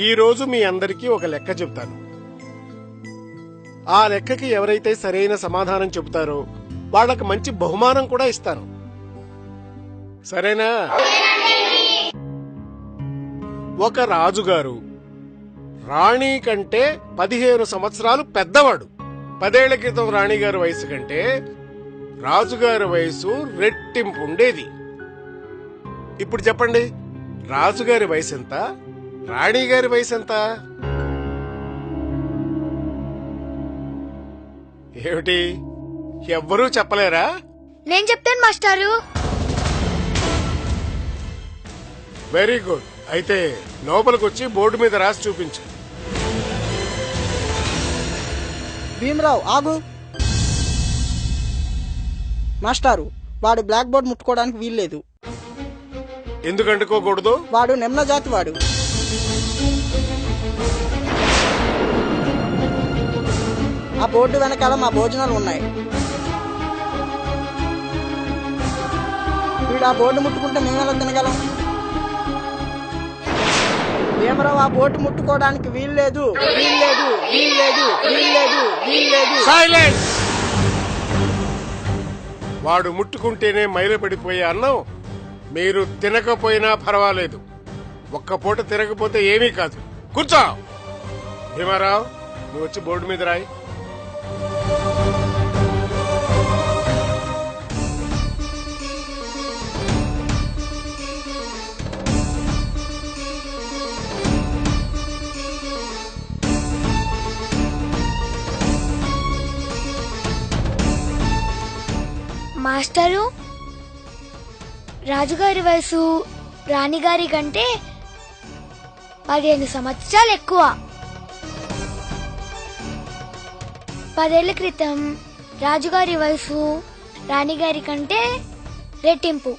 ఈ రోజు మీ అందరికీ ఒక లెక్క చెప్తాను. ఆ లెక్కకి ఎవరైతే సరైన సమాధానం చెబుతారో వాళ్ళకి మంచి బహుమానం కూడా ఇస్తాను. సరేనా? ఒక రాజుగారు రాణి కంటే 15 సంవత్సరాలు పెద్దవాడు. 10 ఏళ్ల క్రితం రాణిగారి వయసు కంటే రాజుగారి వయసు రెట్టింపు ఉండేది. ఇప్పుడు చెప్పండి, రాజుగారి వయసు ఎంత, రాణిగారి వయసు ఎంత? ఏమిటి, ఎవ్వరూ చెప్పలేరా? నేను చెప్తాను మాస్టారు. Very good. అయితే లోపలికొచ్చి బోర్డు మీద రాసి చూపించు. భీమరావు ఆగు. మాస్టారు, వాడు బ్లాక్ బోర్డ్ ముట్టుకోవడానికి వీల్లేదు. ఎందుకు అంటుకోకూడదు? వాడు నిమ్న జాతి వాడు. ఆ బోర్డు వెనకాల మా భోజనాలు ఉన్నాయి. వీడు ఆ బోర్డు ముట్టుకుంటే మేమెలా తినగలం? భీమరావు ఆ బోర్డు ముట్టుకోవడానికి వీల్లేదు, వీల్లేదు, వీల్లేదు, వీల్లేదు, వీల్లేదు. సైలెన్స్! వాడు ముట్టుకుంటేనే మైలపడిపోయే అన్నం మీరు తినకపోయినా పర్వాలేదు. ఒక్క పూట తినకపోతే ఏమీ కాదు. కూర్చో. భీమారావు, నువ్వు వచ్చి బోర్డు మీద రాయి. మాస్టరు, రాజుగారి వయసు రాణిగారి కంటే 15 సంవత్సరాలు ఎక్కువ. 10 ఏళ్ల క్రితం రాజుగారి వయసు రాణిగారి కంటే రెట్టింపు.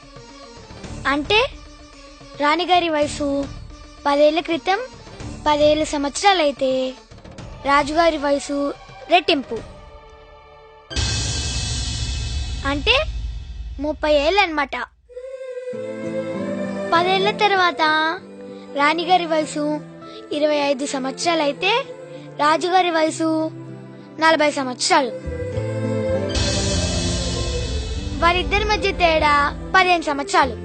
అంటే రాణిగారి వయసు 10 ఏళ్ల క్రితం 10,000 సంవత్సరాలైతే రాజుగారి వయసు రెట్టింపు. అంటే 30 ఏళ్ళు అన్నమాట. 10 ఏళ్ల తర్వాత రాణిగారి వయసు 25 సంవత్సరాలైతే రాజుగారి వయసు 40 సంవత్సరాలు. వారిద్దరి మధ్య తేడా 15 సంవత్సరాలు.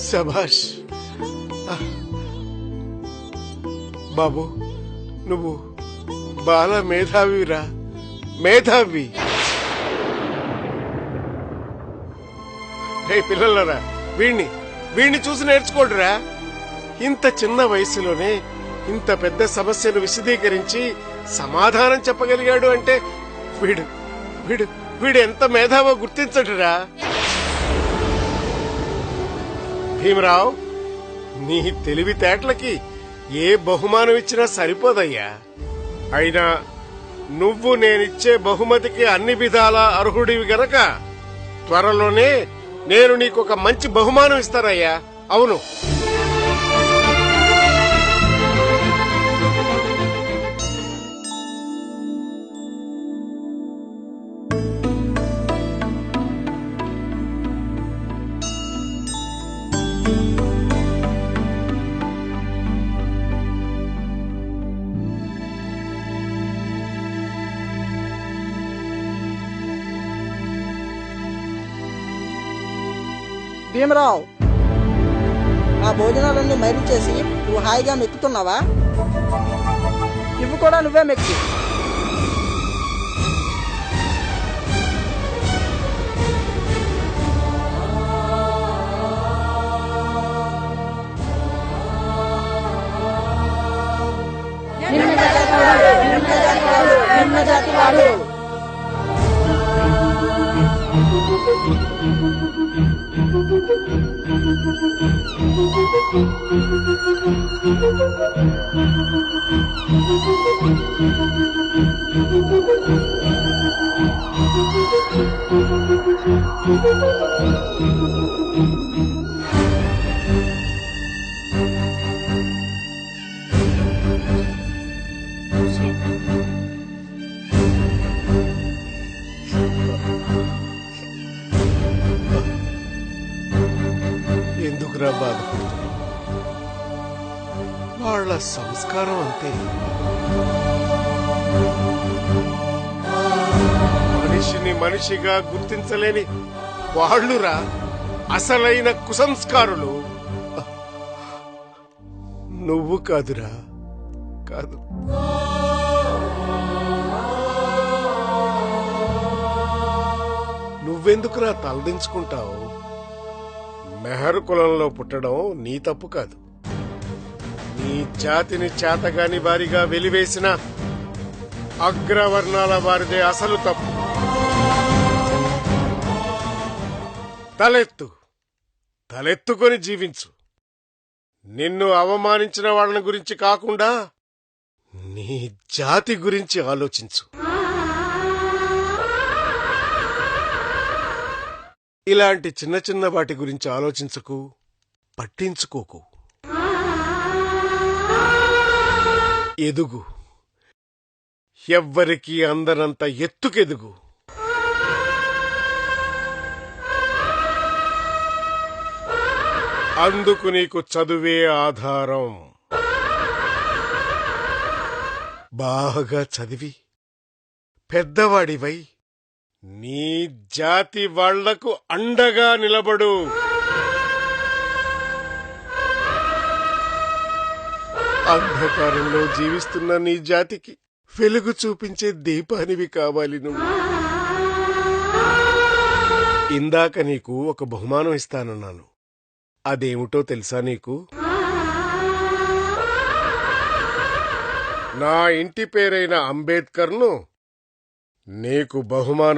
శభాష్ బాబు, నువ్వు బాల మేధావిరా, మేధావి. హే పిల్లలరా, వీణ్ణి చూసి నేర్చుకోండిరా. ఇంత చిన్న వయసులోనే ఇంత పెద్ద సమస్యను విశదీకరించి సమాధానం చెప్పగలిగాడు అంటే వీడు వీడు వీడు ఎంత మేధావో గుర్తించడురా. భీమరావు, నీ తెలివితేటలకి ఏ బహుమానం ఇచ్చినా సరిపోదయ్యా. అయినా నువ్వు నేనిచ్చే బహుమతికి అన్ని విధాలా అర్హుడివి గనక త్వరలోనే నేను నీకొక మంచి బహుమానం ఇస్తానయ్యా. అవును, భీమరావు, ఆ భోజనాలన్నీ మైలు చేసి నువ్వు హాయిగా మెక్కుతున్నావా? ఇవి కూడా నువ్వే మెక్కు. నిమ్న జాతి వాడు. ఎందుకురా బాధపడుతున్నావు? వాళ్ళ సంస్కారం అంతే. మనిషిని మనిషిగా గుర్తించలేని వాళ్ళురా అసలైన కుసంస్కారులు. నువ్వు కాదురా, కాదు. నువ్వెందుకురా తలదించుకుంటావు? మెహర్ కులంలో పుట్టడం నీ తప్పు కాదు. నీ జాతిని చేతగాని వారిగా వెలివేసిన అగ్రవర్ణాల వారిదే అసలు తప్పు. తలెత్తుకొని జీవించు. నిన్ను అవమానించిన వాళ్ళని గురించి కాకుండా నీ జాతి గురించి ఆలోచించు. ఇలాంటి చిన్న చిన్న వాటి గురించి ఆలోచించకు, పట్టించుకోకు. ఎదుగు, ఎవ్వరికీ అందనంత ఎత్తుకెదుగు. అందుకు నీకు చదువే ఆధారం. బాగా చదివి పెద్దవాడివై నీ జాతి వాళ్లకు అండగా నిలబడు. అంధకారంలో జీవిస్తున్న నీ జాతికి వెలుగు చూపించే దీపానివి కావాలి నువ్వు. ఇందాక నీకు ఒక బహుమానం ఇస్తానన్నాను. అదేమిటో తెలుసా నీకు? నా ఇంటి పేరైన అంబేద్కర్ను నీకు బహుమానం